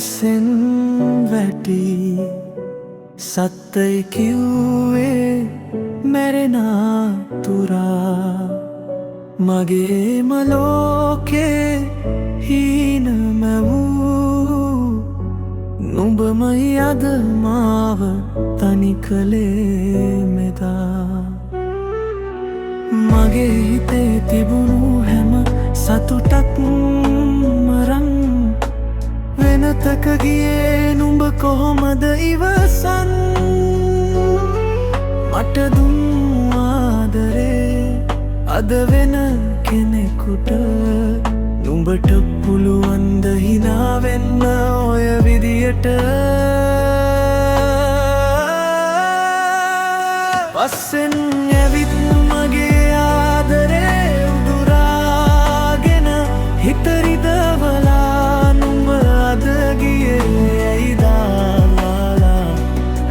පසෙන් වැටි සත්තයි කිව්වේ මැරෙනා තුරා මගේම ලෝකේ හීනම වූ නුඹමයි අද මාව තනි කළේ මෙදා මගේ හිතේ තිබුණු හැම සතුටක් මරන් වෙනතක ගියේ නුඹ කොහොමද ඉවසන් මට දුන් ආදරේ අද වෙන කෙනෙකුට නුඹට පුළුවන් ද හිනා වෙන්න ඔය විදියට පස්සෙන් ඇවිත් මගේ ආදරේ උදුරාගෙන හිත රිදවලා නුඹ අද ගියේ ඇයි දාලා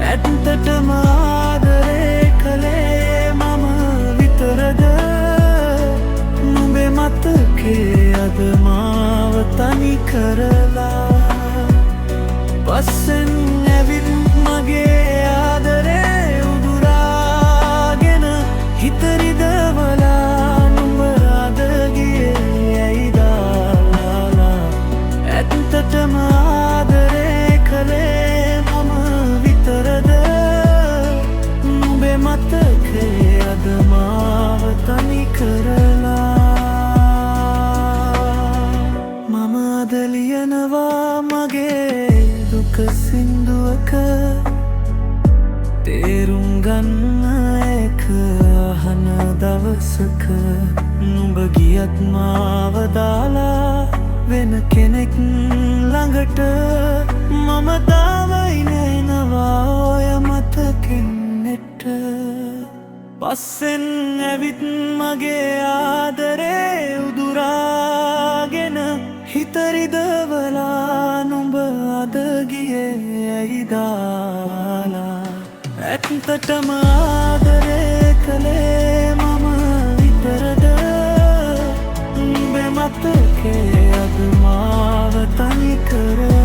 ඇත්තටම ආදරේ කළේ මම විතරද නුඹේ මතකේ අද මාව තනි කරලා පස්සෙන් ඇවිත් මගේ ආදරේ උදුරාගෙන හිත රිදවලා නුඹ අද ගියේ ඇයි දාලා ඇත්තටම ආදරේ කළේ මම විතරද නුඹේ මතකේ අද මාව තනි කරලා මම අද ලියනවා මගේ දුක සින්දුවක තේරුම් ගන්න එක අහන දවසක නුඹ ගියත් මාව දාලා වෙන කෙනෙක් ළඟට මම තාමයි නේනවා ඔය මතකෙන් නෙට පස්සෙන් ඇවිත් මගේ ආදරේ උදුරාගෙන හිත රිදවලා නුඹ අද ගියේ ඇයි දාලා ඇත්තටම ආදරේ කළේ මම විතරද නුඹේ මතකේ අද මාව තනි කරලා